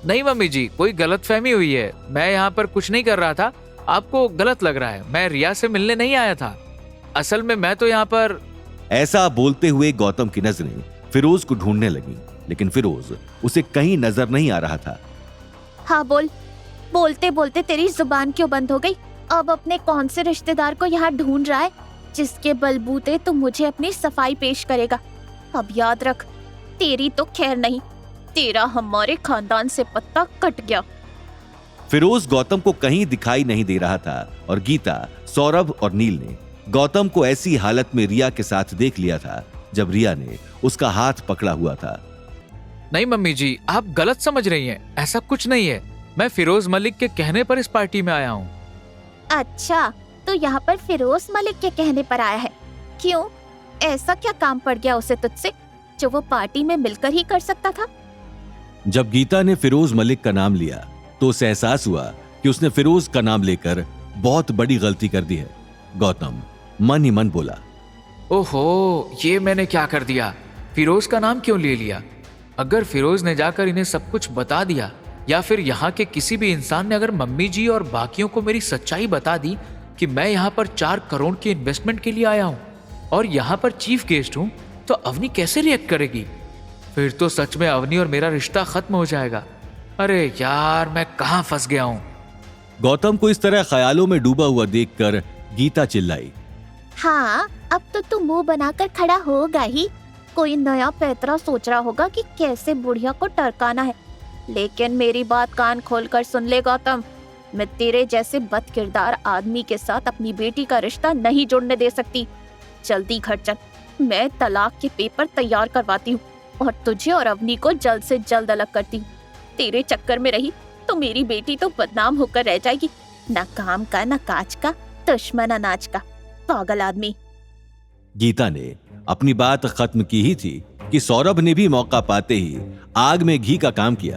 नहीं मम्मी जी, कोई गलतफहमी हुई है। मैं यहाँ पर कुछ नहीं कर रहा था, आपको गलत लग रहा है। मैं रिया से मिलने नहीं आया था। असल में मैं तो यहाँ पर। ऐसा बोलते हुए गौतम की नजरें फिरोज को ढूंढने लगी, लेकिन फिरोज उसे कहीं नजर नहीं आ रहा था। हाँ बोल, बोलते बोलते तेरी जुबान क्यों बंद हो गई? अब अपने कौन से रिश्तेदार को यहाँ ढूंढ रहा है जिसके बलबूते तू मुझे अपनी सफाई पेश करेगा? अब याद रख, तेरी तो खैर नहीं, तेरा हमारे खानदान से पत्ता कट गया। फिरोज गौतम को कहीं दिखाई नहीं दे रहा था और गीता, सौरभ और नील ने गौतम को ऐसी हालत में रिया के साथ देख लिया था जब रिया ने उसका हाथ पकड़ा हुआ था। नहीं मम्मी जी, आप गलत समझ रही हैं। ऐसा कुछ नहीं है। मैं फिरोज मलिक के कहने पर इस पार्टी में आया हूँ। अच्छा, तो यहाँ पर फिरोज मलिक के कहने पर आया है? क्यों, ऐसा क्या काम पड़ गया उसे तुझसे जो वो पार्टी में मिलकर ही कर सकता था? जब गीता ने फिरोज मलिक का नाम लिया तो उसे एहसास हुआ कि उसने फिरोज का नाम लेकर बहुत बड़ी गलती कर दी है। गौतम मन ही मन बोला, ओहो, ये मैंने क्या कर दिया? फिरोज का नाम क्यों ले लिया? अगर फिरोज ने जाकर इन्हें सब कुछ बता दिया, या फिर यहाँ के किसी भी इंसान ने अगर मम्मी जी और बाकियों को मेरी सच्चाई बता दी कि मैं यहाँ पर 4 करोड़ की इन्वेस्टमेंट के लिए आया हूँ और यहाँ पर चीफ गेस्ट हूँ, तो अवनी कैसे रिएक्ट करेगी? फिर तो सच में अवनी और मेरा रिश्ता खत्म हो जाएगा। अरे यार, मैं कहाँ फंस गया हूँ। गौतम को इस तरह ख्यालों में डूबा हुआ देखकर गीता चिल्लाई, हाँ, अब तो तू मुंह बनाकर खड़ा होगा ही। कोई नया पैतरा सोच रहा होगा कि कैसे बुढ़िया को टरकाना है। लेकिन मेरी बात कान खोलकर सुन ले गौतम, मैं तेरे जैसे बदकिरदार आदमी के साथ अपनी बेटी का रिश्ता नहीं जोड़ने दे सकती। जल्दी घर चल, मैं तलाक के पेपर तैयार करवाती हूँ और तुझे और अवनी को जल्द से जल्द अलग करती हूँ। तेरे चक्कर में रही तो मेरी बेटी तो बदनाम होकर रह जाएगी। न काम का न काज का, दुश्मन अनाज का, पागल आदमी। गीता ने अपनी बात खत्म की ही थी कि सौरभ ने भी मौका पाते ही आग में घी का काम किया।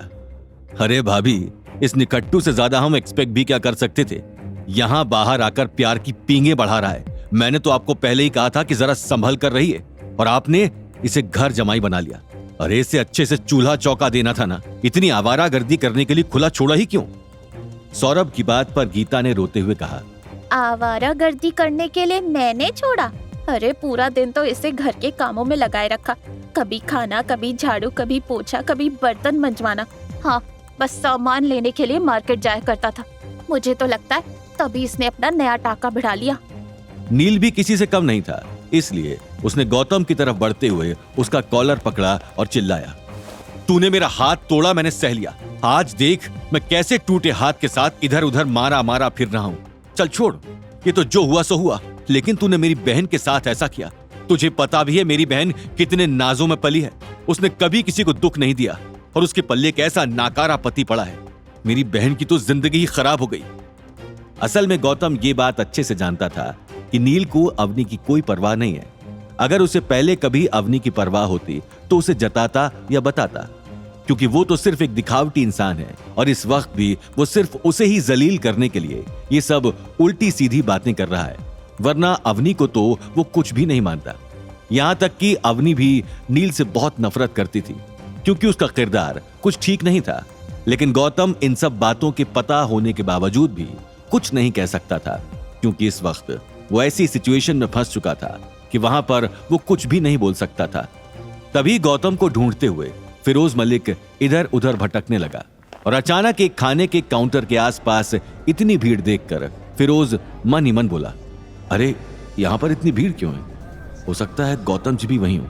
अरे भाभी, इस निकट्टू से ज्यादा हम एक्सपेक्ट भी क्या कर सकते थे? यहाँ बाहर आकर प्यार की पींगे बढ़ा रहा है। मैंने तो आपको पहले ही कहा था कि जरा संभल कर रहिए, और आपने इसे घर जमाई बना लिया। अरे इसे अच्छे से चूल्हा चौका देना था ना। इतनी आवारागर्दी करने के लिए खुला छोड़ा ही क्यों? सौरभ की बात पर गीता ने रोते हुए कहा, आवारागर्दी करने के लिए मैंने छोड़ा? अरे पूरा दिन तो इसे घर के कामों में लगाए रखा। कभी खाना, कभी झाड़ू, कभी पोछा, कभी बर्तन मंजवाना। हाँ, बस सामान लेने के लिए मार्केट जाया करता था। मुझे तो लगता है तभी इसने अपना नया टाका भिड़ा लिया। नील भी किसी से कम नहीं था, इसलिए उसने गौतम की तरफ बढ़ते हुए उसका कॉलर पकड़ा और चिल्लाया, तूने मेरा हाथ तोड़ा, मैंने सह लिया। आज देख मैं कैसे टूटे हाथ के साथ इधर उधर मारा मारा फिर रहा हूँ। चल छोड़, ये तो जो हुआ सो हुआ, लेकिन तूने मेरी बहन के साथ ऐसा किया। तुझे पता भी है मेरी बहन कितने नाजों में पली है। उसने कभी किसी को दुख नहीं दिया और उसके पल्ले कैसा नाकारा पति पड़ा है। मेरी बहन की तो जिंदगी ही खराब हो गई। असल में गौतम ये बात अच्छे से जानता था कि नील को अवनी की कोई परवाह नहीं है। अगर उसे पहले कभी अवनी की परवाह होती तो उसे जताता या बताता, क्योंकि वो तो सिर्फ एक दिखावटी इंसान है और इस वक्त भी वो सिर्फ उसे ही जलील करने के लिए ये सब उल्टी सीधी बातें कर रहा है। वरना अवनी को तो वो कुछ भी नहीं मानता। यहां तक कि अवनी भी नील से बहुत नफरत करती थी, क्योंकि उसका किरदार कुछ ठीक नहीं था। लेकिन गौतम इन सब बातों के पता होने के बावजूद भी कुछ नहीं कह सकता था, क्योंकि इस वक्त वो ऐसी सिचुएशन में फंस चुका था कि वहां पर वो कुछ भी नहीं बोल सकता था। तभी गौतम को ढूंढते हुए फिरोज मलिक इधर उधर भटकने लगा और अचानक एक खाने के काउंटर के आसपास इतनी भीड़ देखकर फिरोज मन ही मन बोला, अरे यहां पर इतनी भीड़ क्यों है? हो सकता है गौतम जी भी वहीं हो।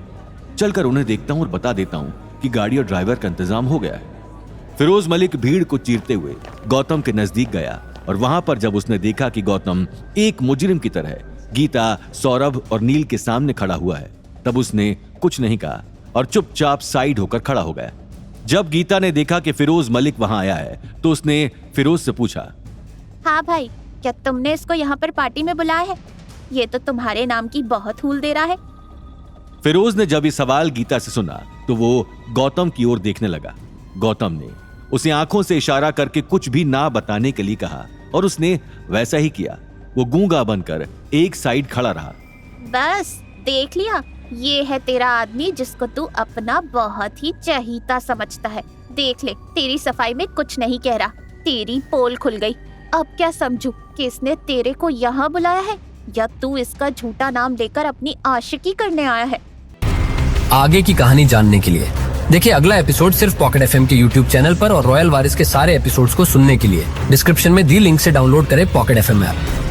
चलकर उन्हें देखता हूं और बता देता हूं कि गाड़ी और ड्राइवर का इंतजाम हो गया है। फिरोज मलिक भीड़ को चीरते हुए गौतम के नजदीक गया और वहां पर जब उसने देखा कि गौतम एक मुजरिम की तरह गीता, सौरभ और नील के सामने खड़ा हुआ है, तब उसने कुछ नहीं कहा और चुपचाप साइड होकर खड़ा हो गया। जब गीता ने देखा कि फिरोज मलिक वहां आया है तो उसने फिरोज से पूछा, हाँ भाई, क्या तुमने इसको यहाँ पर पार्टी में बुलाया है? ये तो तुम्हारे नाम की बहुत हूल दे रहा है। फिरोज ने जब ये सवाल गीता से सुना तो वो गौतम की ओर देखने लगा। गौतम ने उसे आंखों से इशारा करके कुछ भी ना बताने के लिए कहा और उसने वैसा ही किया। वो गूंगा बनकर एक साइड खड़ा रहा। बस देख लिया, ये है तेरा आदमी जिसको तू अपना बहुत ही चहीता समझता है। देख ले, तेरी सफाई में कुछ नहीं कह रहा, तेरी पोल खुल गई। अब क्या समझूं कि इसने तेरे को यहाँ बुलाया है या तू इसका झूठा नाम लेकर अपनी आशिकी करने आया है? आगे की कहानी जानने के लिए देखिए अगला एपिसोड सिर्फ पॉकेट एफएम के यूट्यूब चैनल पर और रॉयल वारिस के सारे एपिसोड्स को सुनने के लिए डिस्क्रिप्शन में दी लिंक से डाउनलोड करें पॉकेट एफएम ऐप।